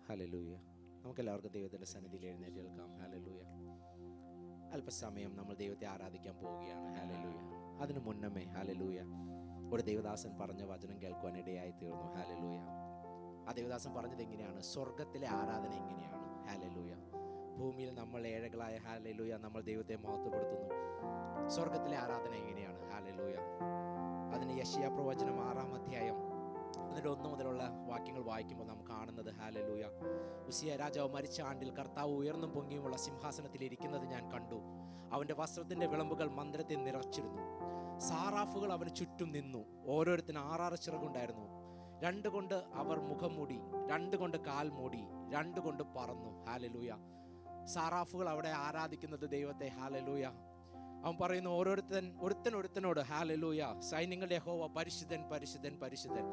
Hallelujah. നമുക്കെല്ലാവർക്കും ദൈവത്തിൻ്റെ സന്നിധിയിൽ എഴുന്നേറ്റ് നിൽക്കാം. ഹല്ലേലൂയ. അല്പസമയം നമ്മൾ ദൈവത്തെ ആരാധിക്കാൻ പോവുകയാണ്. ഹല്ലേലൂയ. അതിനു മുന്നമേ ഹല്ലേലൂയ ഒരു ദേവദാസൻ പറഞ്ഞ വചനം കേൾക്കുവാൻ ഇടയായി തീർന്നു. ഹല്ലേലൂയ. ആ ദേവദാസൻ പറഞ്ഞത് എങ്ങനെയാണ്? സ്വർഗത്തിലെ ആരാധന എങ്ങനെയാണ്? ഹല്ലേലൂയ. ഭൂമിയിൽ നമ്മൾ ഏഴകളായ ഹല്ലേലൂയ നമ്മൾ ദൈവത്തെ മഹത്വപ്പെടുത്തുന്നു. സ്വർഗത്തിലെ ആരാധന എങ്ങനെയാണ്? ഹല്ലേലൂയ. അതിന് യെശയ്യാ പ്രവചനം 6-ാം അധ്യായം അതിൻ്റെ 1 മുതലുള്ള വാക്യങ്ങൾ വായിക്കുമ്പോൾ നാം കാണുന്നത് ഹല്ലേലൂയ, ഉസിയ രാജാവ് മരിച്ച ആണ്ടിൽ കർത്താവ് ഉയർന്നും പൊങ്ങിയുമുള്ള സിംഹാസനത്തിൽ ഇരിക്കുന്നത് ഞാൻ കണ്ടു. അവൻ്റെ വസ്ത്രത്തിൻ്റെ വിളമ്പുകൾ മന്ദിരത്തെ നിറച്ചിരുന്നു. സാറാഫുകൾ അവന് ചുറ്റും നിന്നു. ഓരോരുത്തരും 6 ചിറകുണ്ടായിരുന്നു. 2 കൊണ്ട് അവർ മുഖം മൂടി, 2 കൊണ്ട് കാൽ മൂടി, 2 കൊണ്ട് പറന്നു. ഹല്ലേലൂയ. സാറാഫുകൾ അവിടെ ആരാധിക്കുന്നത് ദൈവത്തെ. ഹല്ലേലൂയ. അവൻ പറയുന്നു ഒരുത്തനോട് ഹല്ലേലൂയ, സൈന്യങ്ങളുടെ യഹോവ പരിശുദ്ധൻ പരിശുദ്ധൻ പരിശുദ്ധൻ.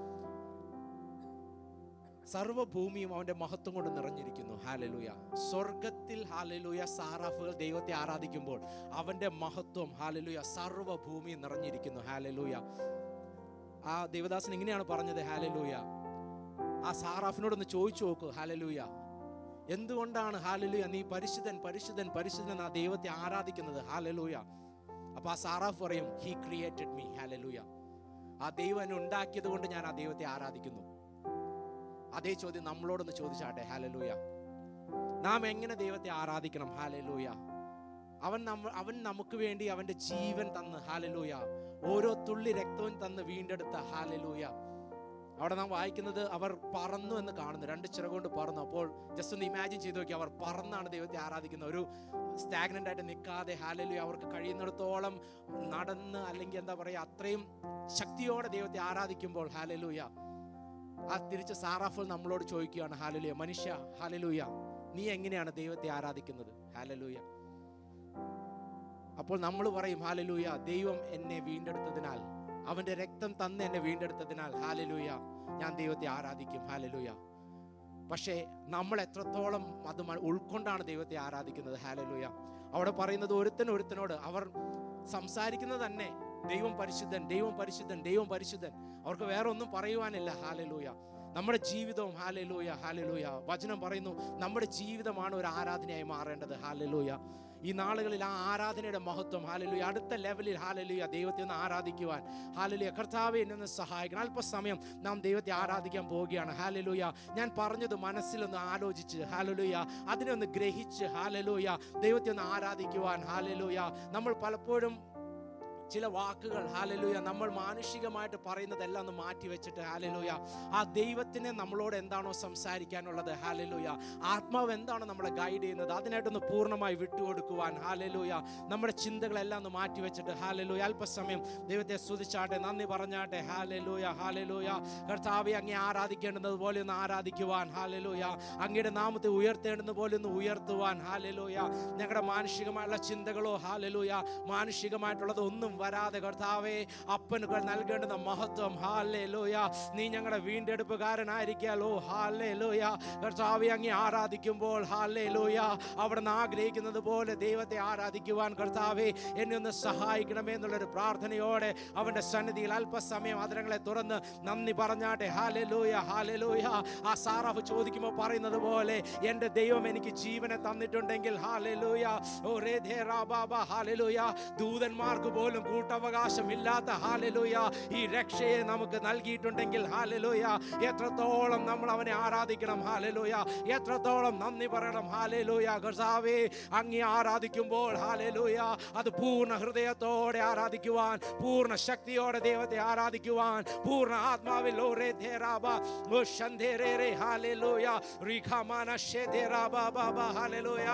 സർവ്വഭൂമിയും അവന്റെ മഹത്വം കൊണ്ട് നിറഞ്ഞിരിക്കുന്നു. ഹല്ലേലൂയ. സ്വർഗത്തിൽ ഹല്ലേലൂയ സാറാഫുകൾ ദൈവത്തെ ആരാധിക്കുമ്പോൾ അവന്റെ മഹത്വം ഹല്ലേലൂയ സർവ്വഭൂമിയും നിറഞ്ഞിരിക്കുന്നു. ഹല്ലേലൂയ. ആ ദേവദാസൻ ഇങ്ങനെയാണ് പറഞ്ഞത്. ഹല്ലേലൂയ. ആ സാറാഫിനോടൊന്ന് ചോദിച്ചു നോക്കൂ. ഹല്ലേലൂയ. എന്തുകൊണ്ടാണ് ഹല്ലേലൂയ നീ പരിശുദ്ധൻ പരിശുദ്ധൻ പരിശുദ്ധൻ ആ ദൈവത്തെ ആരാധിക്കുന്നത്? ഹല്ലേലൂയ. അപ്പൊ ആ സാറാഫ് പറയും, ഹി ക്രിയേറ്റഡ് മീ. ഹല്ലേലൂയ. ആ ദൈവം എന്നെ ഉണ്ടാക്കിയത് കൊണ്ട് ഞാൻ ആ ദൈവത്തെ ആരാധിക്കുന്നു. അതേ ചോദ്യം നമ്മളോടൊന്ന് ചോദിച്ചാട്ടെ. ഹല്ലേലൂയ. നാം എങ്ങനെ ദൈവത്തെ ആരാധിക്കണം? ഹല്ലേലൂയ. അവൻ നമുക്ക് വേണ്ടി അവന്റെ ജീവൻ തന്ന്, ഹല്ലേലൂയ, ഓരോ തുള്ളി രക്തവും തന്ന് വീണ്ടെടുത്ത. ഹല്ലേലൂയ. അവിടെ നാം വായിക്കുന്നത് അവർ പറന്നു എന്ന് കാണുന്നു. 2 ചിറകൊണ്ട് പറന്നു. അപ്പോൾ ജസ്റ്റ് ഒന്ന് ഇമാജിൻ ചെയ്ത് നോക്കി, അവർ പറന്നാണ് ദൈവത്തെ ആരാധിക്കുന്നത്. ഒരു സ്റ്റാഗ്നന്റ് ആയിട്ട് നിൽക്കാതെ ഹല്ലേലൂയ അവർക്ക് കഴിയുന്നിടത്തോളം നടന്ന്, അല്ലെങ്കിൽ എന്താ പറയുക, അത്രയും ശക്തിയോടെ ദൈവത്തെ ആരാധിക്കുമ്പോൾ ഹല്ലേലൂയ ആ തിരിച്ച് സാറാഫുകൾ നമ്മളോട് ചോദിക്കുകയാണ്, ഹല്ലേലൂയ, മനുഷ്യ ഹല്ലേലൂയ നീ എങ്ങനെയാണ് ദൈവത്തെ ആരാധിക്കുന്നത്? ഹല്ലേലൂയ. അപ്പോൾ നമ്മൾ പറയും, ഹല്ലേലൂയ, ദൈവം എന്നെ വീണ്ടെടുത്തതിനാൽ, അവന്റെ രക്തം തന്ന് എന്നെ വീണ്ടെടുത്തതിനാൽ ഹല്ലേലൂയ ഞാൻ ദൈവത്തെ ആരാധിക്കും. ഹല്ലേലൂയ. പക്ഷേ നമ്മൾ എത്രത്തോളം അത് ഉൾക്കൊണ്ടാണ് ദൈവത്തെ ആരാധിക്കുന്നത്? ഹല്ലേലൂയ. അവിടെ പറയുന്നത് ഒരുത്തനോട് അവർ സംസാരിക്കുന്നത് തന്നെ ദൈവം പരിശുദ്ധൻ ദൈവം പരിശുദ്ധൻ ദൈവം പരിശുദ്ധൻ. അവർക്ക് വേറെ ഒന്നും പറയുവാനില്ല. ഹല്ലേലൂയ. നമ്മുടെ ജീവിതവും ഹല്ലേലൂയ ഹല്ലേലൂയ വചനം പറയുന്നു നമ്മുടെ ജീവിതമാണ് ഒരു ആരാധനയായി മാറേണ്ടത്. ഹല്ലേലൂയ. ഈ നാളുകളിൽ ആ ആരാധനയുടെ മഹത്വം ഹല്ലേലൂയ അടുത്ത ലെവലിൽ ഹല്ലേലൂയ ദൈവത്തെ ഒന്ന് ആരാധിക്കുവാൻ ഹല്ലേലൂയ കർത്താവേ എന്നെ ഒന്ന് സഹായിക്കണം. അല്പസമയം നാം ദൈവത്തെ ആരാധിക്കാൻ പോവുകയാണ്. ഹല്ലേലൂയ. ഞാൻ പറഞ്ഞത് മനസ്സിലൊന്ന് ആലോചിച്ച് ഹല്ലേലൂയ അതിനെ ഒന്ന് ഗ്രഹിച്ച് ഹല്ലേലൂയ ദൈവത്തെ ഒന്ന് ആരാധിക്കുവാൻ. ഹല്ലേലൂയ. നമ്മൾ പലപ്പോഴും ചില വാക്കുകൾ ഹല്ലേലൂയ നമ്മൾ മാനുഷികമായിട്ട് പറയുന്നതെല്ലാം ഒന്ന് മാറ്റി വെച്ചിട്ട് ഹല്ലേലൂയ ആ ദൈവത്തിന് നമ്മളോട് എന്താണോ സംസാരിക്കാനുള്ളത്, ഹല്ലേലൂയ ആത്മാവ് എന്താണോ നമ്മളെ ഗൈഡ് ചെയ്യുന്നത്, അതിനായിട്ടൊന്ന് പൂർണ്ണമായി വിട്ടുകൊടുക്കുവാൻ ഹല്ലേലൂയ നമ്മുടെ ചിന്തകളെല്ലാം ഒന്ന് മാറ്റി വെച്ചിട്ട് ഹല്ലേലൂയ അല്പസമയം ദൈവത്തെ സ്തുതിച്ചാട്ടെ, നന്ദി പറഞ്ഞാട്ടെ. Hallelujah hallelujah. കർത്താവേ അങ്ങേ ആരാധിക്കേണ്ടത് പോലെ ഒന്ന് ആരാധിക്കുവാൻ. ഹല്ലേലൂയ. അങ്ങയുടെ നാമത്തെ ഉയർത്തേണ്ടുന്ന പോലെ ഒന്ന് ഉയർത്തുവാൻ. ഹല്ലേലൂയ. ഞങ്ങളുടെ മാനുഷികമായുള്ള ചിന്തകളോ ഹല്ലേലൂയ മാനുഷികമായിട്ടുള്ളത് ഒന്നും വരാതെ കർത്താവേ അപ്പനുകൾ നൽകേണ്ടുന്ന മഹത്വം ഹല്ലേലൂയ നീ ഞങ്ങളുടെ വീണ്ടെടുപ്പുകാരനായിരിക്കാലോ. ഹല്ലേലൂയ. കർത്താവേ അങ്ങേ ആരാധിക്കുമ്പോൾ ഹല്ലേലൂയ അവിടുന്ന് ആഗ്രഹിക്കുന്നത് പോലെ ദൈവത്തെ ആരാധിക്കുവാൻ കർത്താവേ എന്നെ ഒന്ന് സഹായിക്കണമേ എന്നുള്ളൊരു പ്രാർത്ഥനയോടെ അവന്റെ സന്നിധിയിൽ അല്പസമയം അതിരങ്ങളെ തുറന്ന് നന്ദി പറഞ്ഞാട്ടെ. Hallelujah hallelujah. ആ സാറാഫ് ചോദിക്കുമ്പോൾ പറയുന്നത് പോലെ എൻ്റെ ദൈവം എനിക്ക് ജീവനെ തന്നിട്ടുണ്ടെങ്കിൽ ഹല്ലേലൂയ ഓ രേ ധേ റാ ബാബാ ഹല്ലേലൂയ ദൂതന്മാർക്ക് പോലും കൂട്ടവകാശമില്ലാത്ത ഹല്ലേലൂയ ഈ രക്ഷയെ നമുക്ക് നൽകിയിട്ടുണ്ടെങ്കിൽ ഹല്ലേലൂയ എത്രത്തോളം നമ്മൾ അവനെ ആരാധിക്കണം. ഹല്ലേലൂയ. എത്രത്തോളം നന്ദി പറയണം. ഹല്ലേലൂയ. കർത്താവേ അങ്ങേ ആരാധിക്കുമ്പോൾ ഹല്ലേലൂയ അത് പൂർണ്ണ ഹൃദയത്തോടെ ആരാധിക്കുവാൻ, പൂർണ്ണ ശക്തിയോടെ ദൈവത്തെ ആരാധിക്കുവാൻ, പൂർണ്ണ ആത്മാവിൽ ഓരേ ധേരാബ ഓ ശന്തേരേ ഹല്ലേലൂയ റിഖമാന ഷേദേരാബ ബാബാ ഹല്ലേലൂയ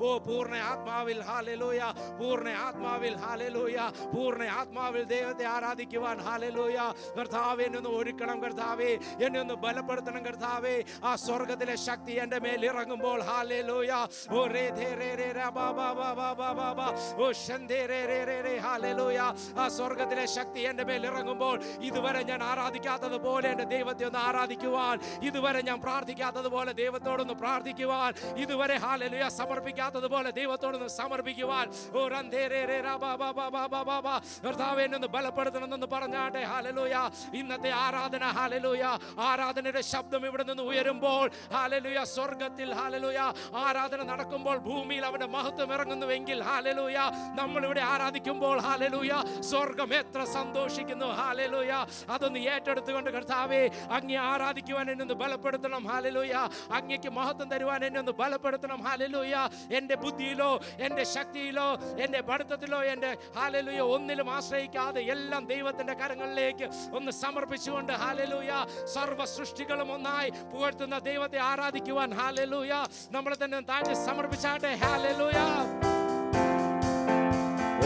ഓ പൂർണ്ണ ആത്മാവിൽ ഹല്ലേലൂയ പൂർണ്ണ ആത്മാവിൽ ഹല്ലേലൂയ പൂർണ്ണ ആത്മാവിൽ ദൈവത്തെ ആരാധിക്കുവാൻ. ഹല്ലേലൂയ. കർത്താവേ എന്നെ ഒന്ന് ഒരുക്കണം. കർത്താവേ എന്നെ ഒന്ന് ബലപ്പെടുത്തണം. കർത്താവേ ആ സ്വർഗ്ഗത്തിലെ ശക്തി എൻ്റെ മേൽ ഇറങ്ങുമ്പോൾ ഹല്ലേലൂയ ഓ രേ ധേ രേ രേ രാ ബാ ബാ ബാ ബാ ബാ ബാ ബാ ഓ ശന്തേ രേ രേ രേ രേ ഹല്ലേലൂയ ആ സ്വർഗ്ഗത്തിലെ ശക്തി എൻ്റെ മേൽ ഇറങ്ങുമ്പോൾ ഇതുവരെ ഞാൻ ആരാധിക്കാത്തത് പോലെ എൻ്റെ ദൈവത്തെ ഒന്ന് ആരാധിക്കുവാൻ, ഇതുവരെ ഞാൻ പ്രാർത്ഥിക്കാത്തത് പോലെ ദൈവത്തോടൊന്ന് പ്രാർത്ഥിക്കുവാൻ, ഇതുവരെ ഹല്ലേലൂയ സമർപ്പിക്കാത്തത് പോലെ ദൈവത്തോടൊന്ന് സമർപ്പിക്കുവാൻ. ഓ രന്തേ രേ രേ രാ ബാ ബാ ബാ ബാ ബാ ബാ കർത്താവേ എന്നെ ഒന്ന് ബലപ്പെടുത്തണമെന്ന് പറഞ്ഞാട്ടെ. ഹല്ലേലൂയ. ഇന്നത്തെ ആരാധന, ഹല്ലേലൂയ, ആരാധനയുടെ ശബ്ദം ഇവിടെ നിന്ന് ഉയരുമ്പോൾ, ഹല്ലേലൂയ, സ്വർഗ്ഗത്തിൽ, ഹല്ലേലൂയ, ആരാധന നടക്കുമ്പോൾ ഭൂമിയിൽ അവന്റെ മഹത്വം ഇറങ്ങുന്നുവെങ്കിൽ, ഹല്ലേലൂയ, നമ്മൾ ഇവിടെ ആരാധിക്കുമ്പോൾ, ഹല്ലേലൂയ, സ്വർഗ്ഗം എത്ര സന്തോഷിക്കുന്നു. ഹല്ലേലൂയ. അതൊന്ന് ഏറ്റെടുത്തുകൊണ്ട് കർത്താവേ അങ്ങേ ആരാധിക്കുവാൻ എന്നെ ഒന്ന് ബലപ്പെടുത്തണം. ഹല്ലേലൂയ. അങ്ങേക്ക് മഹത്വം തരുവാൻ എന്നെ ഒന്ന് ബലപ്പെടുത്തണം. ഹല്ലേലൂയ. എൻ്റെ ബുദ്ധിയിലോ എൻ്റെ ശക്തിയിലോ എൻ്റെ പഠിത്തത്തിലോ എൻ്റെ, ഹല്ലേലൂയ, ഒന്നിലും ആശ്രയിക്കാതെ എല്ലാം ദൈവത്തിന്റെ കരങ്ങളിലേക്ക് ഒന്ന് സമർപ്പിച്ചുകൊണ്ട്, ഹല്ലേലൂയ, സർവ്വ സൃഷ്ടികളും ഒന്നായി പുകഴ്ത്തുന്ന ദൈവത്തെ ആരാധിക്കുവാൻ, ഹല്ലേലൂയ, നമ്മളെ തന്നെ താഴ്ത്തി സമർപ്പിച്ചാട്ടെ. ഹല്ലേലൂയ.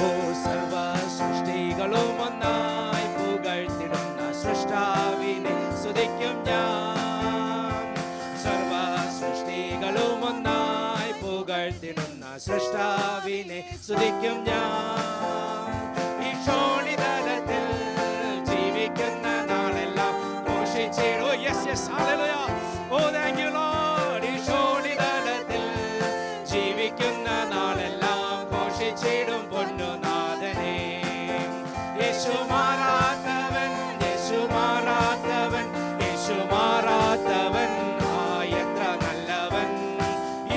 ഓ സർവ്വ സൃഷ്ടികളും ഒന്നായി പുകഴ്ത്തിടുന്ന സൃഷ്ടാവിനെ സ്തുതിക്കും ഞാൻ. സർവ്വ സൃഷ്ടികളും ഒന്നായി പുകഴ്ത്തിടുന്ന സൃഷ്ടാവിനെ സ്തുതിക്കും ഞാൻ. ഈ ക്ഷോണിതലത്തിൽ ജീവിക്കുന്ന നാളെല്ലാം ഘോഷിച്ചിടും. Oh yes, yes, hallelujah. Oh thank you Lord. ഈ ക്ഷോണിതലത്തിൽ ജീവിക്കുന്ന നാളെല്ലാം ഘോഷിച്ചിടും പൊന്നുനാഥനെ. യേശു മാറാത്തവൻ, യേശു മാറാത്തവൻ, യേശു മാറാത്തവൻ, എത്ര നല്ലവൻ,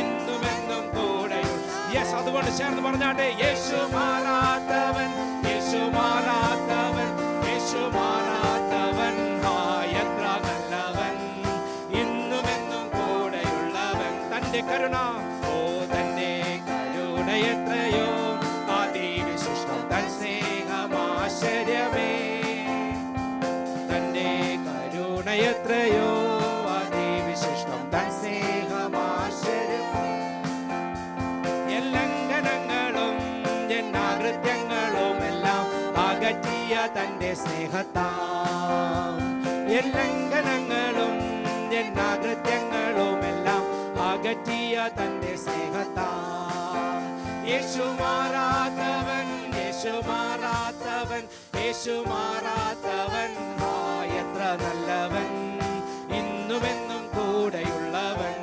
ഇന്നുമെന്നും കൂടെയുണ്ട്. യെസ്, അതുകൊണ്ട് ചേർന്ന് പറഞ്ഞാട്ടെ. യേശു മാറാത്തവൻ, യേശു മാറാത്തവൻ, യേശു മാറാത്തവൻ, എത്ര നല്ലവൻ, ഇന്നുമെന്നും കൂടെയുള്ളവൻ. തന്റെ കരുണ, ഓ തന്റെ കരുണ എത്രയോ അതിവിശിഷ്ടം, തൻ സ്നേഹമാശ്ചര്യമേ. തന്റെ കരുണ എത്രയോ അതിവിശിഷ്ടം, തൻ സ്നേഹമാശ്ചര്യമേ. ലംഘനങ്ങളും ജന്മകൃത്യങ്ങളും എല്ലാം അകറ്റിയ തന്റെ സ്നേഹത്താൽ, ലംഘനങ്ങളും ജന്മകൃത്യങ്ങളും എല്ലാം അകറ്റിയ തന്റെ സ്നേഹത്താൽ. യേശു മാറാത്തവൻ, യേശു മാറാത്തവൻ, യേശു മാറാത്തവൻ, എത്ര നല്ലവൻ, ഇന്നുമെന്നും കൂടെയുള്ളവൻ.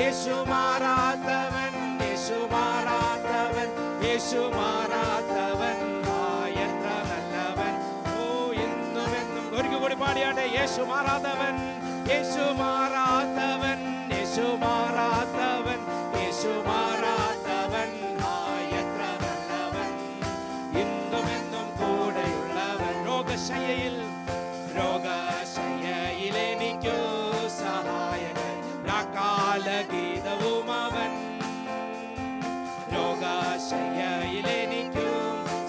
യേശു മാറാത്തവൻ, യേശു മാറാത്തവൻ, യേശു മാറാത്തവൻ, എത്ര നല്ലവൻ, ഓ ഇന്നുമെന്നും. ഒരിക്കൽ കൂടി പാടിയാട്ടെ. യേശു മാറാത്തവൻ, യേശു മാറാത്തവൻ, യേശു മാറാത്തവൻ, യേശു മാറാത്തവൻ, എത്ര നല്ലവൻ, ഇന്നുമെന്നും കൂടെയുള്ളവൻ. രോഗശയ്യയിൽ, രോഗശയ്യയിൽ എനിക്കു സഹായകൻ, കാലഗീതവും അവൻ. രോഗശയ്യയിൽ എനിക്കും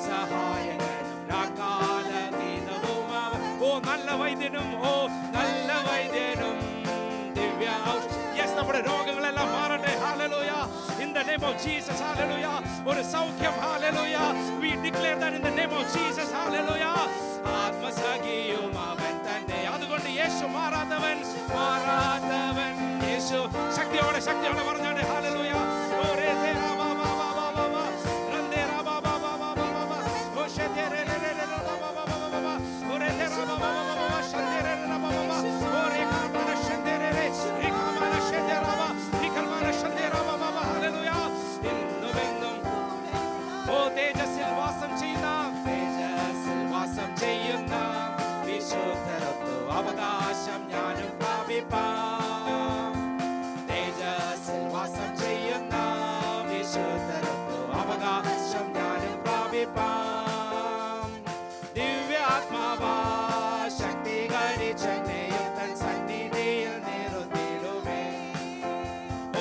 സഹായകനും കാലഗീതവും അവൻ. ഓ നല്ല വൈദ്യനും, ഓ നല്ല വൈദ്യനും, ദിവ്യ. യെസ്, നമ്മുടെ രോഗങ്ങളെല്ലാം മാറട്ടെ. Hallelujah. In the name of Jesus, hallelujah. ഒരു സൗഖ്യം, hallelujah. We declare that in the name of Jesus, hallelujah. ആത്മസഖിയും അവൻ തന്നെ. അതുകൊണ്ട് യേശു മാറാത്തവൻ, മാറാത്തവൻ, യേശു. ശക്തിയോടെ, ശക്തിയോടെ പറഞ്ഞാണ്. ഹല്ലേലൂയ. ഓരേ തേരാ ബാ ബാ ബാ ബാ ബാ ബാ, രണ്ടേരാ ബാ ബാ ബാ ബാ ബാ ബാ ബാ, ഓശേ തേരേ രേ രേ ബാ ബാ ബാ ബാ ബാ ബാ, ഓരേ തേരാ ബാ ബാ ബാ ബാ ബാ, ശന്തേരേ ബാ ബാ ബാ, ഓരേ കാമാന ശന്തേരേ രേ, റികാമാന ശന്തേരാ ബാ, റികൽമാന ശന്തേരാ ബാ ബാ ബാ. ഹല്ലേലൂയ. ഇന്നുമെന്നും ഓ തേജസ്സിൽ വാസം ചെയ്യുന്ന, തേജസ്സിൽ വാസം ചെയ്യുന്ന വിശുദ്ധരത്വ അവകാശം ഞാനും പ്രാപിപ്പാം. തേജസ്സിൽ വാസം ചെയ്യുന്ന വിശുദ്ധരത്വ അവകാശം ഞാനും പ്രാപിപ്പാം. ദിവ്യാത്മാവാ ശക്തീകരിച്ചെന്നെയും തൻ സന്നിധിയിൽ നിർത്തിയിടുമേ.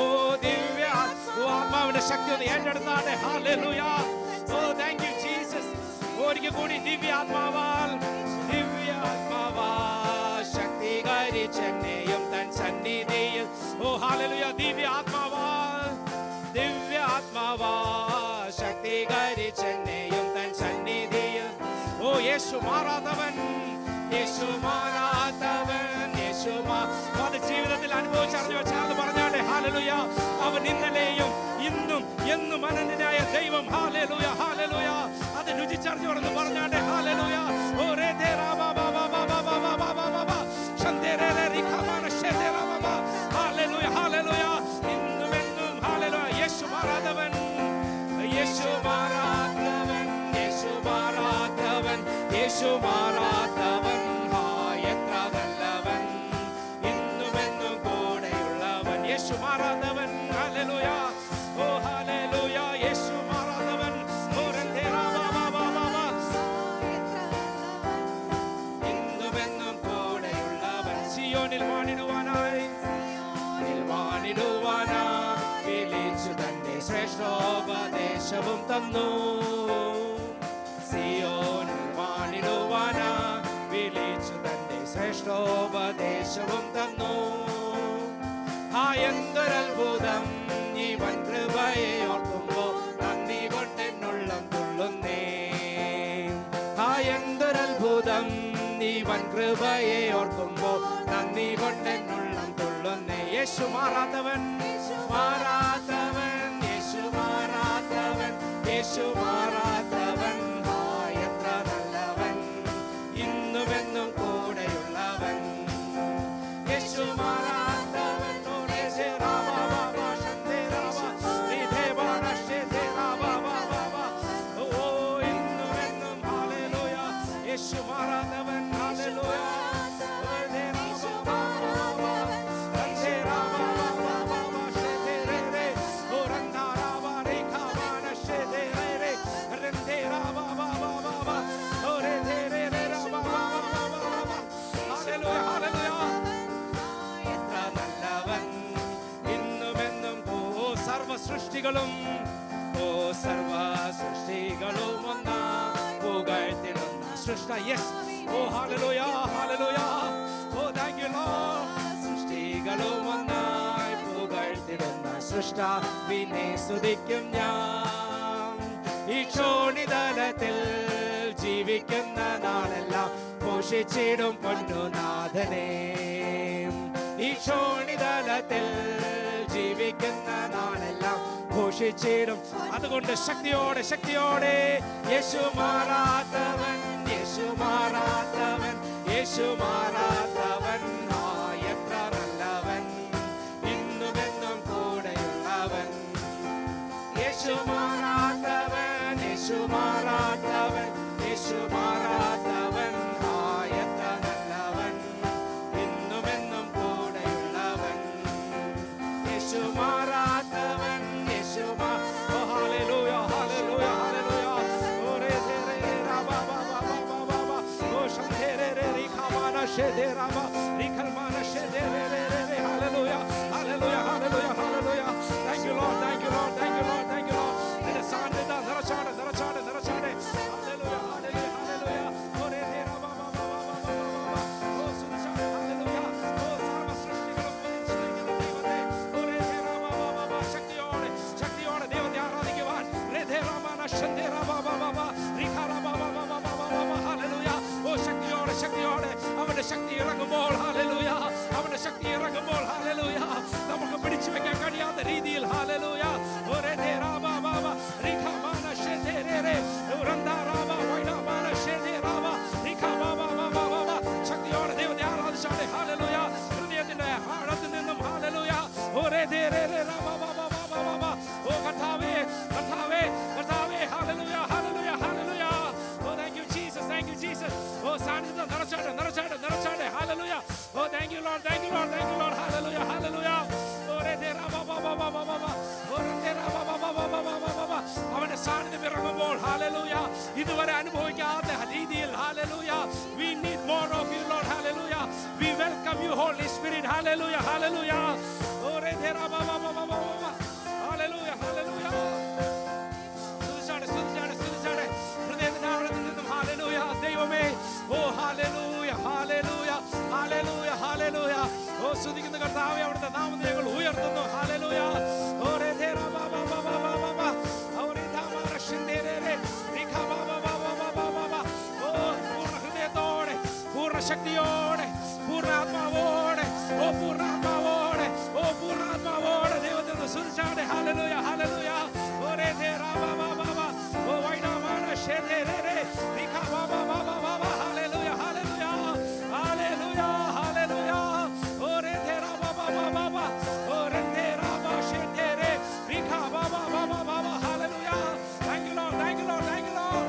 ഓ ദിവ്യ ആത്മാവിന്റെ ശക്തി ഒന്ന് ഏറ്റെടുത്താട്ടെ. Hallelujah. Oh thank you Jesus. ഒരിക്കൽ കൂടി ദിവ്യാത്മാവാൽ, ദിവ്യാത്മാവാൽ ശക്തീകരിച്ചെന്നെയും തൻ സന്നിധിയിൽ. ഓ ഹല്ലേലൂയ. ദിവ്യാത്മാവാൽ, ദിവ്യാത്മാവാൽ ശക്തീകരിച്ചെന്നെയും തൻ സന്നിധിയിൽ. ഓ യേശു മാറാത്തവൻ, യേശു മാറാത്തവൻ, യേശു അത് ജീവിതത്തിൽ അനുഭവിച്ചറിഞ്ഞു വെച്ചാൽ പറഞ്ഞാട്ടെ. ഹല്ലേലൂയ. അവൻ ഇന്നലെയും ഇന്നും എന്നും അനന്യനായ ദൈവം. Hallelujah, hallelujah. അത് രുചിച്ചറിഞ്ഞോടെന്ന് പറഞ്ഞാട്ടെ. ഹല്ലേലൂയ. ഓരേ തേരാ ബാ ബാ ബാ ബാ ബാ ബാ ബാ ബാ ബാ, ശന്തേരേ രേ റികാമാന ശന്തേരാ ബാ ബാ. Hallelujah, hallelujah. ഇന്നും എന്നും ഹല്ലേലൂയ. യേശു മാറാത്തവൻ, യേശു മാറാത്തവൻ, യേശു യേശു മാറാത്തവൻ, എത്ര നല്ലവൻ, ഇന്നുമെന്നും കൂടെയുള്ളവൻ. യേശു മാറാത്തവൻ, ഹല്ലേലൂയ, ഓ ഹല്ലേലൂയ, യേശു മാറാത്തവൻ, ഇന്നുമെന്നും കൂടെയുള്ളവൻ. സിയോനിൽ വാണിടുവാനായി വിളിച്ചു തന്റെ ശ്രേഷ്ഠോപദേശവും തന്നു. സിയോനിൽ വാണിടുവാനാ വിളിച്ചു തന്റെ ശ്രേഷ്ഠോപദേശവും തന്നു. എന്തൊരത്ഭുതം ഈ വൻ കൃപയെ ഓർക്കുമ്പോ നന്ദി കൊണ്ടെന്നുള്ളം തുള്ളുന്നേ. എന്തൊരത്ഭുതം ഈ വൻ കൃപയെ ഓർക്കുമ്പോ നന്ദി കൊണ്ടെന്നുള്ളം തുള്ളുന്നേ. യേശു മാറാത്തവൻ, മാറാത്തവൻ, യേശു മാറാത്തവൻ, യേശു മാറാത്തവൻ, എത്ര നല്ലവൻ, ഇന്നുമെന്നും കൂടെയുള്ളവൻ. യേശു മാറാത്തവൻ, യേശു മാറാത്തവൻ, ഹല്ലേലൂയ. സൃഷ്ടികളും സർവ സൃഷ്ടികളും ഒന്നാ പുകഴ്ത്തിടുന്ന സൃഷ്ട. Yes, oh hallelujah, hallelujah, oh thank you Lord. സൃഷ്ടികളും ഒന്നായി പുകഴ്ത്തിടുന്ന സൃഷ്ടാവിനെ സ്തുതിക്കും ഞാൻ. ഈ ക്ഷോണിതലത്തിൽ ജീവിക്കുന്ന നാളെല്ലാം പോഷിച്ചിടും പൊന്നുനാഥനെ. ഈ ക്ഷോണിതലത്തിൽ ജീവിക്കുന്ന നാളെല്ലാം ഘോഷിച്ചിടും. അതുകൊണ്ട് ശക്തിയോടെ, ശക്തിയോടെ യേശു മാറാത്തവൻ, യേശു മാറാത്തവൻ, യേശു മാറാത്തവൻ, എത്ര നല്ലവൻ, ഇന്നുമെന്നും കൂടെയുള്ളവൻ. യേശു മാറാത്തവൻ, യേശു മാറാത്തവൻ, യേശു മാറാത്തവൻ, എത്ര നല്ലവൻ, ഇന്നുമെന്നും കൂടെയുള്ളവൻ. യേശു മാറാത്തവൻ, യേശു മാ, ഓ ഹല്ലേലൂയ, ഹല്ലേലൂയ, ഹല്ലേലൂയ. ഓ രേ രേ രേ രാബ ബാ ബാ ബാ ബാ ബാ, ഓ ശംധേ രേ രേ റിഖമാന ഷേദേ രാബ റിഖൽമാന ഷേദേ രേ രേ രേ. Hallelujah, hallelujah, hallelujah, hallelujah. Thank you Lord, thank you Lord, thank you Lord, thank you Lord. നിന്റെ സാന്നിധ്യം നിറച്ചാടെ, നിറച്ചാടെ, നിറച്ചാടെ. Hallelujah, hallelujah, hallelujah. ഓ രേ രേ രാബ ബാ ബാ ബാ ബാ ബാ ബാ, ഓ സുനിച്ചാടെ. ഹല്ലേലൂയ, ഓ സർവ്വ സൃഷ്ടികളും വിളിച്ചിരിക്കുന്ന ദൈവത്തെ. ഓ രേ രേ രാബ ബാ ബാ ബാ, ശക്തിയോടെ, ശക്തിയോടെ ദൈവത്തെ ആരാധിക്കുവാൻ. രേ രേ രാമാന ശന്തേ രാബ ബാ ബാ ബാ, റിഖ രാബ ബാ ബാ ബാ ബാ ബാ ബാ. ഹല്ലേലൂയ, ഓ ശക്തിയോടെ, ശക്തിയോടെ അവന്റെ ശക്തി ഇറങ്ങുമ്പോൾ, ഹല്ലേലൂയ, അവന്റെ ശക്തി ഇറങ്ങുമ്പോൾ, ഹല്ലേലൂയ, നമുക്ക് പിടിച്ചു വെക്കാൻ കഴിയാത്ത രീതിയിൽ, ഹല്ലേലൂയ. ഓ രേ രേ രാബ ബാ ബാ, റിഖമാന ശന്തേ രേ രേ, ഉറന്താ രാബ വൈനാമാന ശന്തേ രാബ, റിഖ ബാ ബാ ബാ ബാ ബാ. ശക്തിയോടെ ദൈവത്തെ ആരാധിച്ചാടെ, ഹല്ലേലൂയ, ഹൃദയത്തിന്റെ ആഴത്തിൽ നിന്നും, ഹല്ലേലൂയ. ഓ രേ രേ രേ രാബ ബാ ബാ ബാ ബാ ബാ. ഓ കർത്താവേ, കർത്താവേ, കർത്താവേ, hallelujah, hallelujah, hallelujah. Oh thank you Jesus, thank you Jesus. ഓ സാന്നിധ്യം നിറച്ചാടെ, നിറച്ചാടെ, നിറച്ചാടെ, hallelujah. Oh thank you Lord, thank you Lord, thank you Lord, hallelujah, hallelujah. ഓ രേ രേ രാബ ബാ ബാ ബാ ബാ ബാ, ഓ രേ രാബ ബാ ബാ ബാ ബാ ബാ ബാ. അവന്റെ സാന്നിധ്യം ഇറങ്ങുമ്പോൾ, ഹല്ലേലൂയ, ഇതുവരെ അനുഭവിക്കാത്ത രീതിയിൽ, hallelujah. We need more of you, Lord, hallelujah. We welcome you, Holy Spirit, hallelujah, hallelujah. Oh re de ra ba ba ba ba ba, hallelujah, hallelujah. സ്തുതിച്ചാടെ, സ്തുതിച്ചാടെ, സ്തുതിച്ചാടെ, ഹൃദയത്തിന്റെ ആഴത്തിൽ നിന്നും, hallelujah, ദൈവമേ. ഓ hallelujah, hallelujah, hallelujah, hallelujah. ഓ സ്തുതിക്കുന്ന കർത്താവേ, അവിടുത്തെ നാമത്തെ ഞങ്ങൾ ഉയർത്തുന്നു, hallelujah. ഓ re de ra ba ba ba ba ba ba, ഓ re da ma ra shinde re re, rikha ba ba ba ba ba ba ba. ഓ പൂർണ്ണ ഹൃദയത്തോടെ, പൂർണ്ണ ശക്തിയോടെ, പൂർണ്ണാത്മാവോടെ, ഓ പൂർണ്ണാത്മാവോടെ, ഓ പൂർണ്ണാത്മാവോടെ ദൈവത്തെ സ്തുതിച്ചാടെ, hallelujah, hallelujah. Oh re de ra ba ba ba ba, oh വൈനാമാന ശേദേ Re Re, റിഖ ba ba ba ba ba ba, hallelujah, hallelujah, hallelujah, hallelujah. Oh re de ra ba ba ba ba ba, oh re de ra ba shende re, റിഖ ba ba ba ba ba ba, hallelujah. Thank you Lord, thank you Lord, thank you Lord.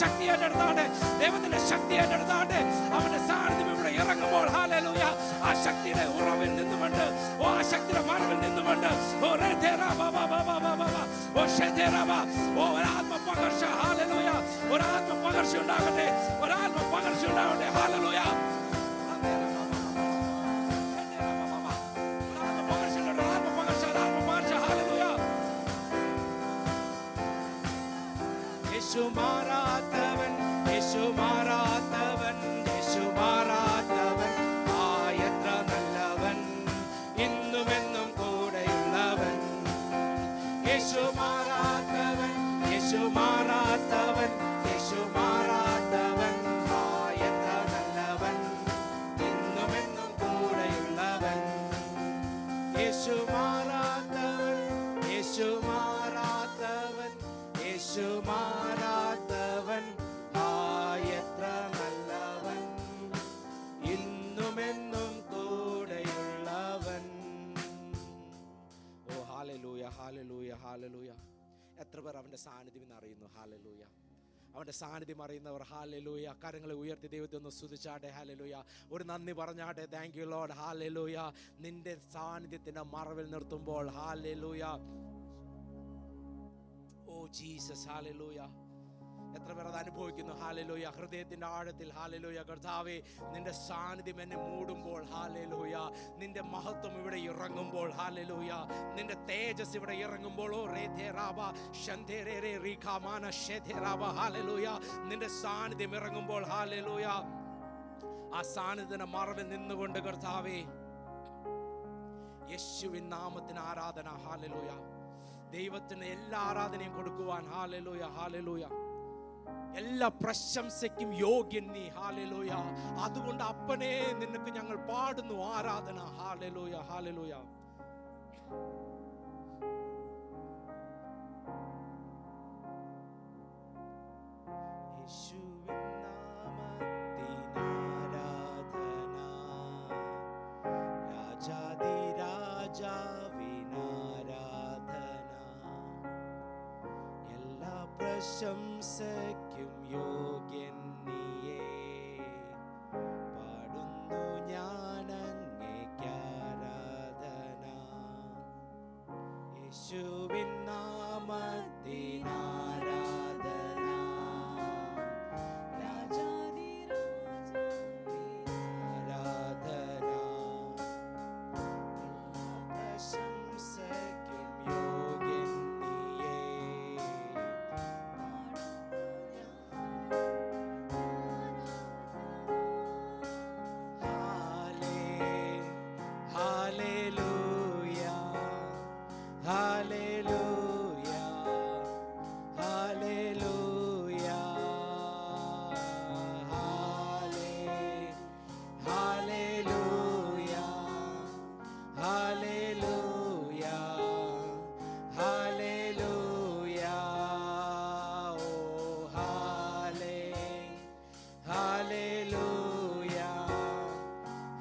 ശക്തി ഏറ്റെടുത്താണ്ട്, ദൈവത്തിന്റെ ശക്തി ഏറ്റെടുത്താണ്ട് അവന്റെ സാന്നിധ്യം ഇവിടെ ഇറങ്ങുമ്പോൾ hallelujah, ആ ശക്തിയുടെ ഉറവിൽ നിന്നുകൊണ്ട്, ആ ശക്തിയുടെ മറവിൽ നിന്നുകൊണ്ട് ഒരാത്മപകർച്ച, ഹല്ലേലൂയ, ഒരാത്മപകർച്ച ഉണ്ടാകട്ടെ, ഒരാത്മപകർച്ച ഉണ്ടാകട്ടെ, ഹല്ലേലൂയ. യേശു മാറാത്തവൻ, യേശു മാറാത്തവൻ, യേശു മാറാത്തവൻ, എത്ര നല്ലവൻ, ഇന്നുമെന്നും കൂടെയുള്ളവൻ. യേശു മാറാത്തവൻ, യേശു മാറാത്തവൻ, യേശു മാറാത്തവൻ, എത്ര നല്ലവൻ, ഇന്നുമെന്നും കൂടെയുള്ളവൻ. യേശു മാറാത്തവൻ, യേശു മാറാത്തവൻ, യേശു മാറാത്തവൻ, എത്ര നല്ലവൻ, ഇന്നുമെന്നും കൂടെയുള്ളവൻ. ഓ ഹല്ലേലൂയ, ഹല്ലേലൂയ, ഹല്ലേലൂയ. എത്ര പേർ അവന്റെ സാന്നിധ്യം ഇന്ന് അറിയുന്നു? ഹല്ലേലൂയ. അവന്റെ സാന്നിധ്യം അറിയുന്നവർ ഹല്ലേലൂയ കരങ്ങളെ ഉയർത്തി ദൈവത്തെ ഒന്ന് സ്തുതിച്ചാട്ടെ. ഹല്ലേലൂയ, ഒരു നന്ദി പറഞ്ഞാട്ടെ. Thank you Lord. ഹല്ലേലൂയ, നിന്റെ സാന്നിധ്യത്തിന്റെ മറവിൽ നിർത്തുമ്പോൾ ഹല്ലേലൂയ, ഓ ജീസസ്, ഹല്ലേലൂയ. എത്ര പേർ അത് അനുഭവിക്കുന്നു? ഹല്ലേലൂയ, ഹൃദയത്തിന്റെ ആഴത്തിൽ. ഹല്ലേലൂയ, കർത്താവേ, നിന്റെ സാന്നിധ്യം എന്നെ മൂടുമ്പോൾ, ഹല്ലേലൂയ, നിന്റെ മഹത്വം ഇവിടെ ഇറങ്ങുമ്പോൾ, ഹല്ലേലൂയ, നിന്റെ തേജസ് ഇവിടെ ഇറങ്ങുമ്പോൾ, ഓ റേഥേറാബ ശന്തേരേ റീഖാമാന ശേഥേറാബ, ഹല്ലേലൂയ, നിന്റെ സാന്നിധ്യം ഇറങ്ങുമ്പോൾ, ഹല്ലേലൂയ, ആ സാന്നിധ്യത്തിന്റെ മറവിൽ നിന്നുകൊണ്ട് കർത്താവേ, യേശുവിൻ നാമത്തിന് ആരാധന. ഹല്ലേലൂയ, ദൈവത്തിന് എല്ലാ ആരാധനയും കൊടുക്കുവാൻ. ഹല്ലേലൂയ, ഹല്ലേലൂയ, എല്ലാ പ്രശംസയ്ക്കും യോഗ്യൻ നീ. ഹല്ലേലൂയ, അതുകൊണ്ട് അപ്പനെ നിനക്ക് ഞങ്ങൾ പാടുന്നു ആരാധന. Hallelujah, hallelujah. യേശുവിൻ നാമത്തിനാരാധന, രാജാധിരാജാവിനാരാധന, എല്ലാ പ്രശംസയ്ക്കും യോഗ്യൻ നീയേ, പാടുന്നു ഞാൻ അങ്ങേയ്ക്കാരാധന. യേശുവിൻ നാമത്തിനാരാധന, രാജാധിരാജാവിനാരാധന, പ്രശംസയ്ക്കും യോഗ്യൻ നീയേ, hallelujah, hallelujah, hallelujah, hallelujah, hallelujah, hallelujah, ഓ ഹല്ലേലൂയ,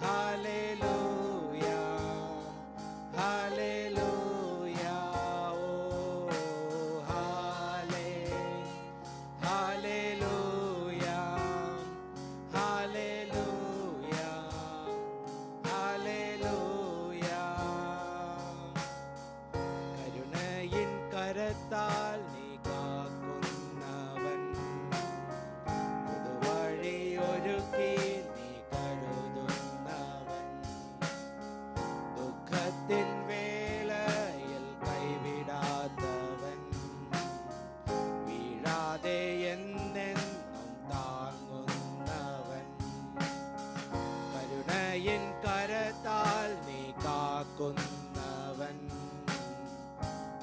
ഹല്ലേലൂയ, ഹല്ലേലൂയ, ഓ ഹല്ലേലൂയ, ഹല്ലേലൂയ, ഹല്ലേലൂയ. കരുണയിൻ കരത്താൽ നീ കാക്കുന്നവൻ, പുതുവഴി ഒരുക്കി നീ കരുതുന്നവൻ, ദുഃഖത്തിൻ വേളയിൽ കൈവിടാത്തവൻ, വീഴാതെ എന്നെന്നും താങ്ങുന്നവൻ, കരുണയിൻ കരത്താൽ നീ കാക്കുന്നവൻ,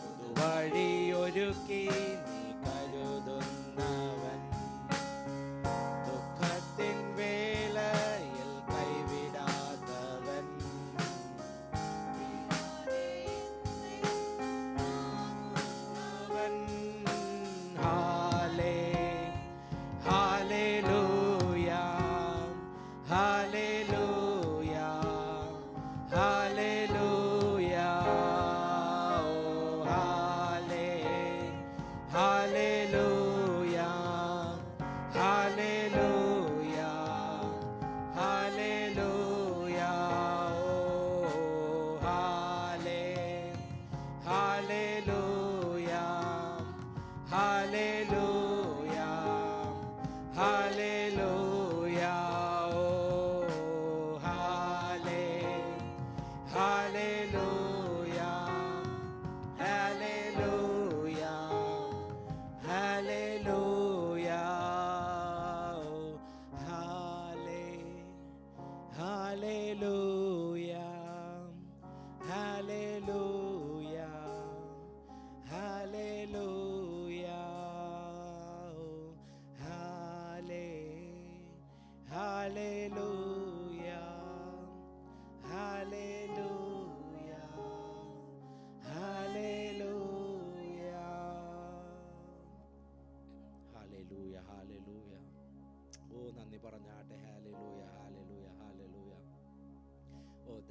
പുതുവഴി ഒരുക്കി നീ കരുതുന്നവൻ, ദുഃഖത്തിൻ വേളയിൽ കൈവിടാത്തവൻ, അവൻ. ഹല്ലേലൂയ, ഹല്ലേലൂയ, ഹല്ലേലൂയ, ഓ ഹല്ലേലൂയ,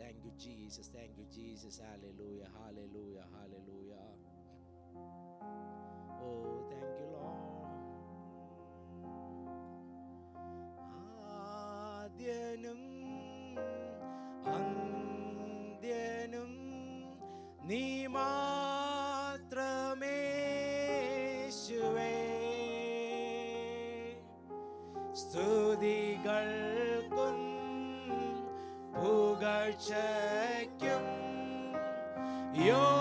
Thank you, Jesus. Thank you, Jesus. Hallelujah. Hallelujah. Hallelujah. Oh, thank you, Lord. ആദ്യനും അന്ത്യനും നീ മാത്രമേശുവേ. സ്തുതികൾക്കും പുകഴ്ചയ്ക്കും യോഗ്യനേശുവേ.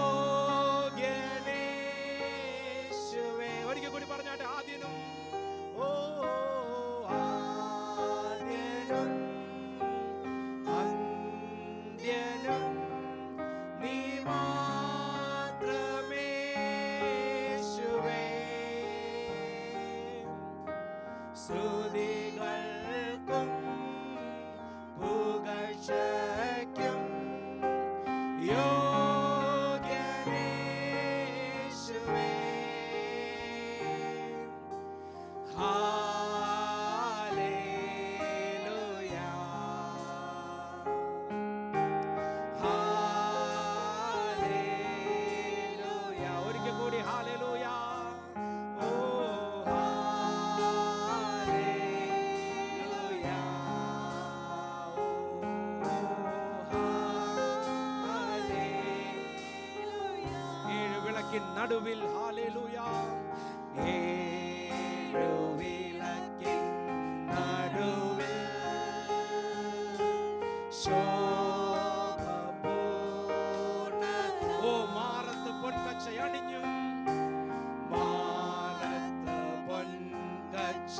ഒരിക്കൽ കൂടി പറഞ്ഞാട്ടെ. ആദ്യനും ആദ്യനും അന്ത്യനും നീ മാത്രമേശുവേ. സ്തുതികൾക്കും പുകഴ്ചയ്ക്കും യോഗ്യനേശുവേ. Hallelujah hallelujah. ഒരിക്കൽ കൂടി ഹല്ലേലൂയ. നടുവിൽ ഹല്ലേലൂയ. ഏഴുവിളക്കിൻ നടുവിൽ ശോഭപൂർണ്ണ മാറത്ത് പൊൻകച്ചയണിഞ്ഞു. മാറത്ത് പൊൻകച്ച.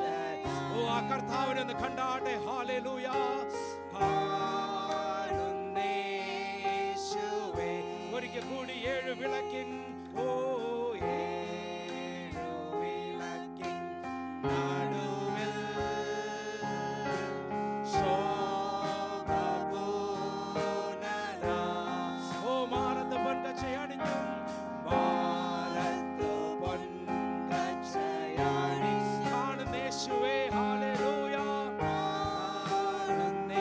ആ കർത്താവിനെ ഒന്ന് കണ്ടാട്ടെ. ഹല്ലേലൂയ. കാണുന്നേശുവേ. ഒരിക്കൽ കൂടി ഏഴു വിളക്കിൻ ഏഴുവിളക്കിൻ നടുവിൽ ശോഭപൂർണ്ണ മാറത്ത് പൊൻകച്ചയണിഞ്ഞു. മാറത്ത് പൊൻകച്ചയണി. കാണുന്നേശുവേ. ഹല്ലേലൂയ. കാണുന്നേ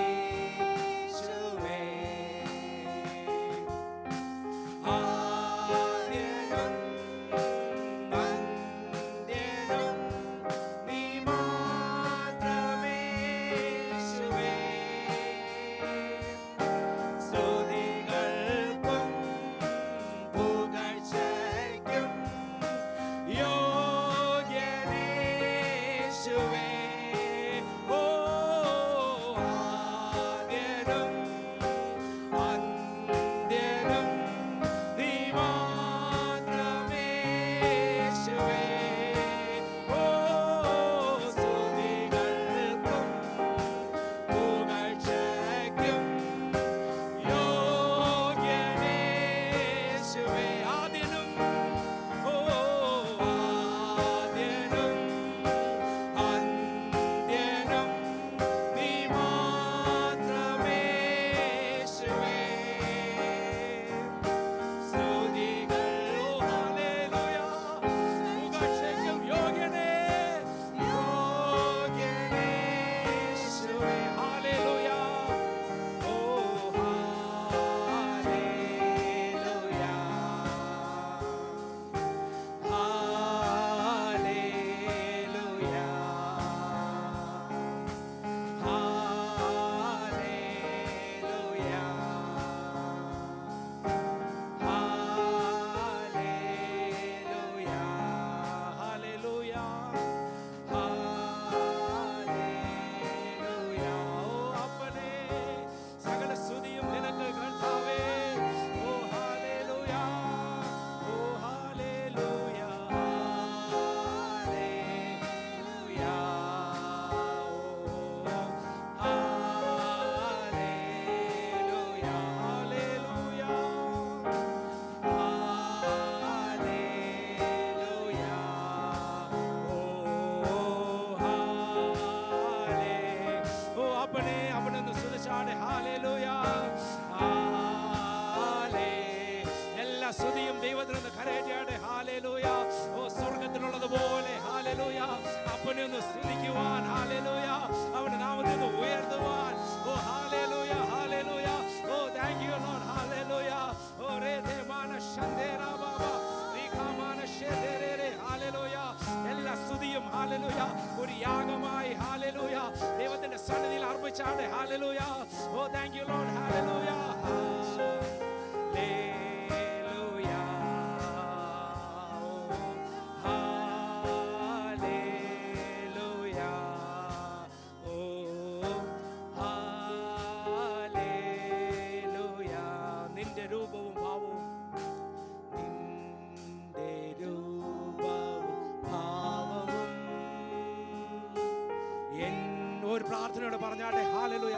പ്രാർത്ഥനയോട് പറഞ്ഞാട്ടെ ഹല്ലേലൂയ.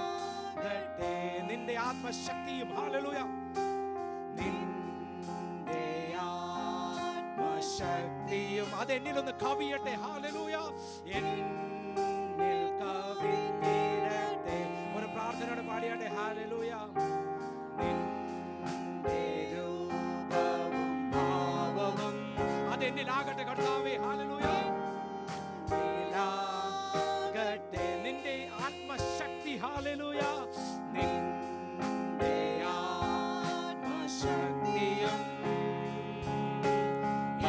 നിന്റെ ആത്മശക്തിയും ഹല്ലേലൂയ, നിന്റെ ആത്മശക്തിയും അതെന്നിലൊന്ന് കവിയട്ടെ ഹല്ലേലൂയ. എന്നിൽ കവിഞ്ഞിരട്ടെ. ഒരു പ്രാർത്ഥനയോട് പാടിയാട്ടെ ഹല്ലേലൂയ. നിന്റെ രൂപവും ഭാവവും അതെന്നിലാകട്ടെ കർത്താവേ ഹല്ലേലൂയ. നിന്റെ ആത്മശക്തി ഹല്ലേലൂയ, നിന്റെ ആത്മശക്തിയും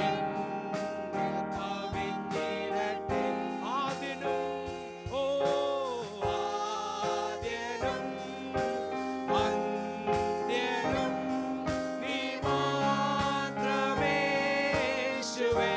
എന്നിൽ കവിഞ്ഞിരട്ടെ. ആദ്യനും ആദ്യനും അന്ത്യനും നീ മാത്രമേ യേശുവേ.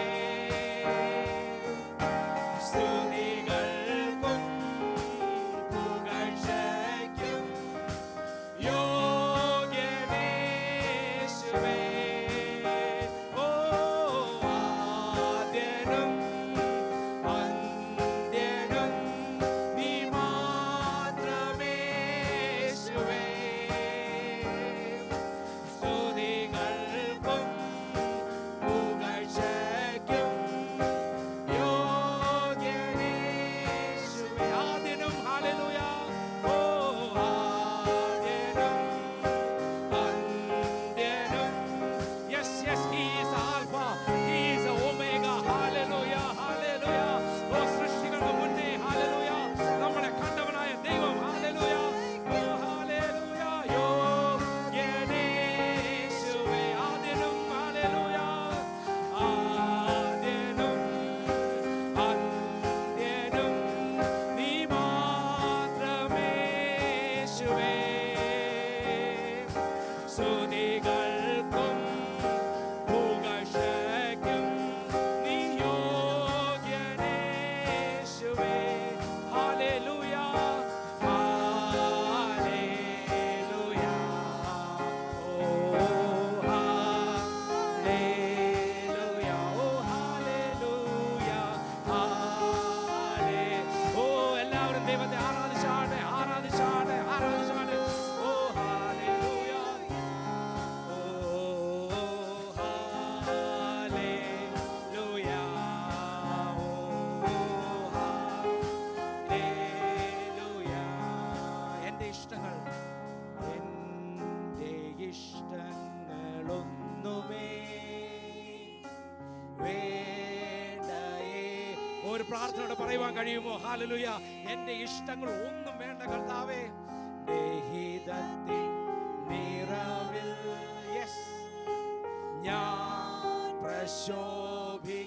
ഒരു പ്രാർത്ഥനയോടെ പറയുവാൻ കഴിയുമോ? ഹല്ലേലൂയ. എന്റെ ഇഷ്ടങ്ങൾ ഒന്നും വേണ്ട കർത്താവേ, നിറവിൽ ഞാൻ പ്രശോഭിക്കട്ടെ.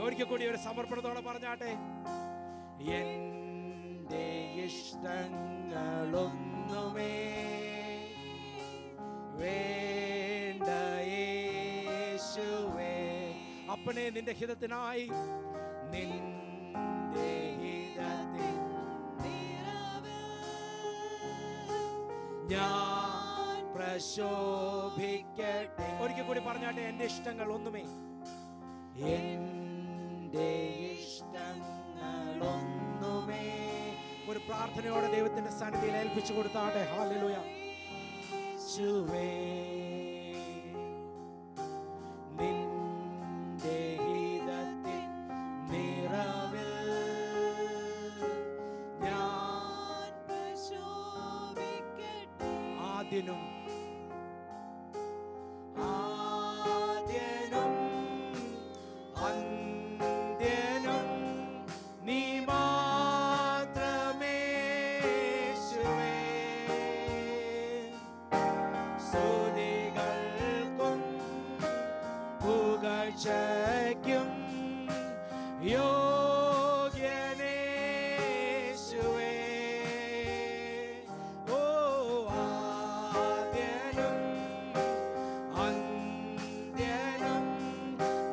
ഒരിക്കൽ കൂടി ഒരു സമർപ്പണത്തോടെ പറഞ്ഞാട്ടെ, എന്റെ ഇഷ്ടങ്ങളൊന്നുമേ വേണ്ട യേശുവേ. അപ്പനെ നിന്റെ ഹിതത്തിനായി, നിന്റെ ഹിതത്തിൽ ഞാൻ പ്രശോഭിക്കട്ടെ. ഒരിക്കൽ കൂടി പറഞ്ഞാട്ടെ, എന്റെ ഇഷ്ടങ്ങൾ ഒന്നുമേ, എന്റെ ഇഷ്ടങ്ങളൊന്നുമേ. ഒരു പ്രാർത്ഥനയോടെ ദൈവത്തിന്റെ സന്നിധിയിൽ ഏൽപ്പിച്ചു കൊടുത്താട്ടെ. ഹല്ലേലൂയ. യേശുവേ, നിന്റെ ഹിതത്തിൽ നിറവിൽ ഞാൻ പ്രശോഭിക്കട്ടെ. ആദ്യനും അന്ത്യനും നീ മാത്രമേ യേശുവേ. സ്തുതികൾക്കും പുകഴ്ചയ്ക്കും യോഗ്യനേ യേശുവേ. ഓ ആദ്യനും അന്ത്യനും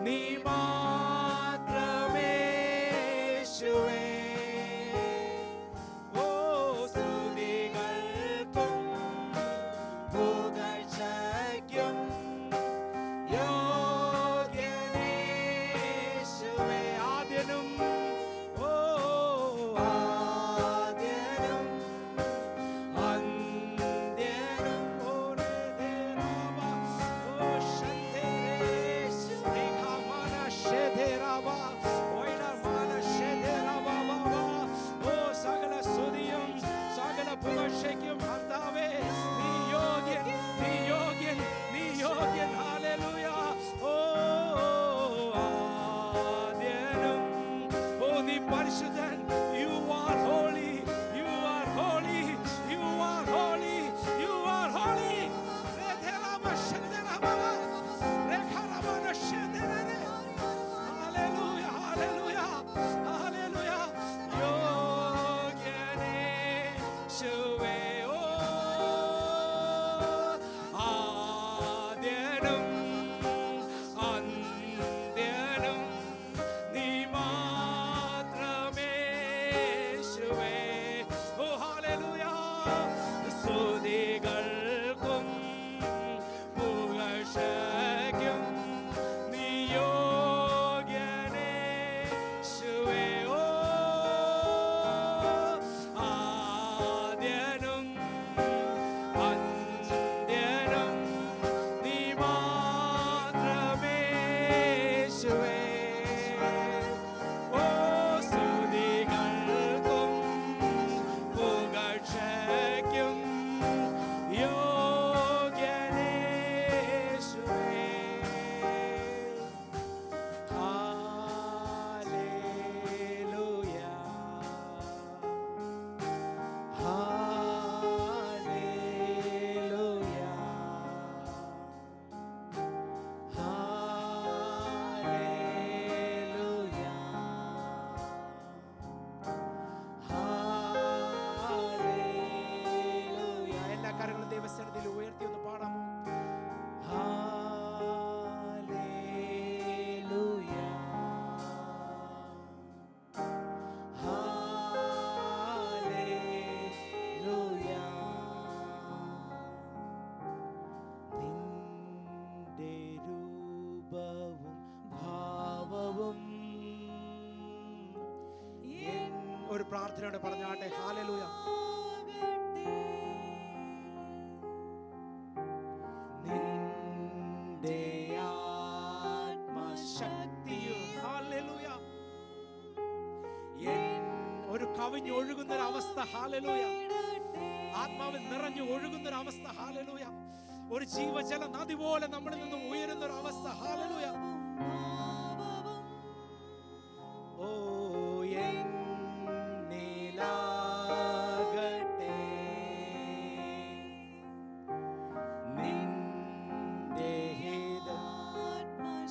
നീ മാത്രമേ യേശുവേ. ഓ സ്തുതികൾക്കും പുകഴ്ചയ്ക്കും യോഗ്യനേ യേശുവേ. ആദ്യനും പ്രാർത്ഥനയോടെ പറഞ്ഞാട്ടെ. ഹല്ലേലൂയ. നിന്റെ ആത്മശക്തിയും ഹല്ലേലൂയ ഒരു കവിഞ്ഞൊഴുകുന്നൊരവസ്ഥ. ഹല്ലേലൂയ. ആത്മാവിൽ നിറഞ്ഞു ഒഴുകുന്നൊരവസ്ഥ. ഹല്ലേലൂയ. ഒരു ജീവജല നദി പോലെ നമ്മളിൽ നിന്നും ഉയരുന്നൊരവസ്ഥ. ഹല്ലേലൂയ. ഓ എന്നിലാകട്ടെ നിന്റെ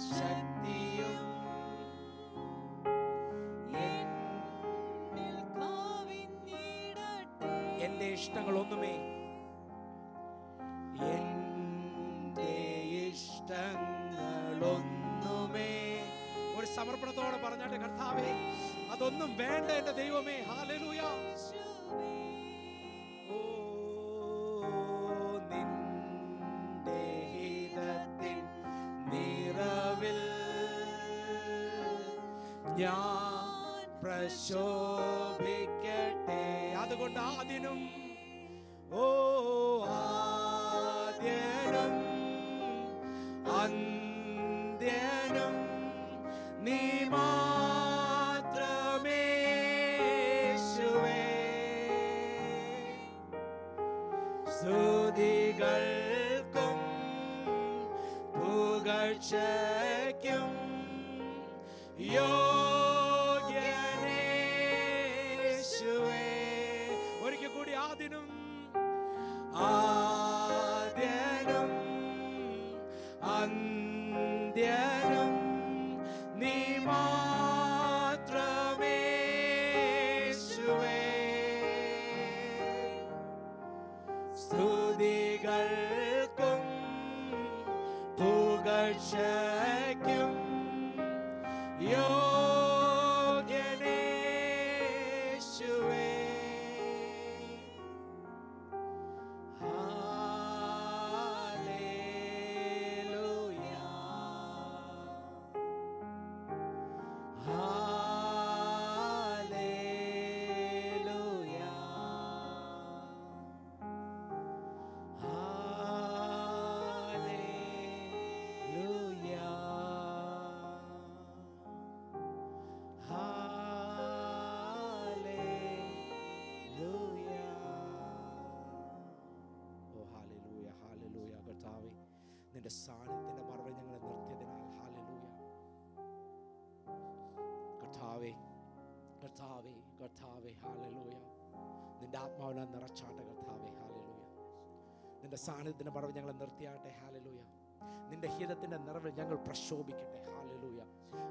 ശക്തിയും എന്റെ ഇഷ്ടങ്ങളൊന്നുമേ ഇഷ്ടങ്ങളൊന്നുമേ ഒരു സമർപ്പണത്തോടെ പറഞ്ഞാട്ടെ. കർത്താവേ, അതൊന്നും വേണ്ട എന്റെ ദൈവമേ. ഹല്ലേലൂയ. ഓ നിന്റെ ഹിതത്തിൻ നിറവിൽ ഞാൻ പ്രശോഭിക്കട്ടെ. അതുകൊണ്ട് ആദ്യനും ഓ ആദ്യനും അന്ത്യനും നീ മാത്രമേ യേശുവേ. സ്തുതികൾക്കും പുകഴ്ചയ്ക്കും യോഗ്യനേ യേശുവേ. ഒരിക്കൽ കൂടി ആദ്യനും ആദ്യനും അന്ത്യനും നീ മാത്രമേ യേശുവേ. സ്തുതികൾക്കും പുകഴ്ചയ്ക്കും യോഗ്യനേ യേശുവേ. നിന്റെ സാന്നിധ്യത്തിന്റെ മറവിൽ ഞങ്ങളെ നിർത്തിയതിനാൽ ഹല്ലേലൂയ. കർത്താവേ കർത്താവേ കർത്താവേ ഹല്ലേലൂയ. നിന്റെ ആത്മാവിനെ നിറച്ചാട്ടെ കർത്താവേ. ഹല്ലേലൂയ. നിന്റെ സാന്നിധ്യത്തിന്റെ മറവിൽ ഞങ്ങളെ നിർത്തിയാട്ടെ. ഹല്ലേലൂയ. നിന്റെ ഹിതത്തിന്റെ നിറവിൽ ഞങ്ങൾ പ്രശോഭിക്കട്ടെ. ഹല്ലേലൂയ.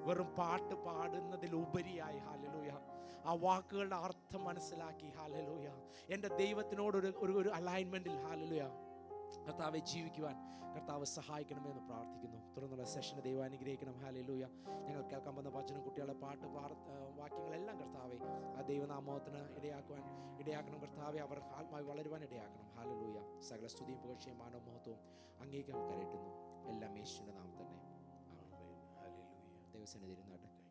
വെറും പാട്ട് പാടുന്നതിലുപരിയായി ഹല്ലേലൂയ ആ വാക്കുകളുടെ അർത്ഥം മനസ്സിലാക്കി ഹല്ലേലൂയ എൻ്റെ ദൈവത്തിനോട് ഒരു അലൈൻമെന്റിൽ ഹല്ലേലൂയ കർത്താവെ ജീവിക്കുവാൻ കർത്താവ് സഹായിക്കണമെന്ന് പ്രാർത്ഥിക്കുന്നു. തുടർന്നുള്ള സെഷന് ദൈവം അനുഗ്രഹിക്കണം. ഹല്ലേലൂയ. ഞങ്ങൾ കേൾക്കാൻ വന്ന വചനം, കുട്ടികളുടെ പാട്ട്, വാക്യങ്ങളെല്ലാം കർത്താവെ ആ ദൈവനാമത്തിന് ഇടയാക്കണം കർത്താവെ. അവർ ആത്മാവ് വളരുവാൻ ഇടയാക്കണം. ഹല്ലേലൂയ. സകല സ്തുതിയും പുകഴ്ചയും മാനവും മഹത്വവും അങ്ങേക്ക് കരയറ്റുന്നു. എല്ലാം യേശുവിന്റെ നാമത്തിൽ തന്നെ. ദൈവസന്നിധിയിൽ ഇരുന്നാട്ടെ.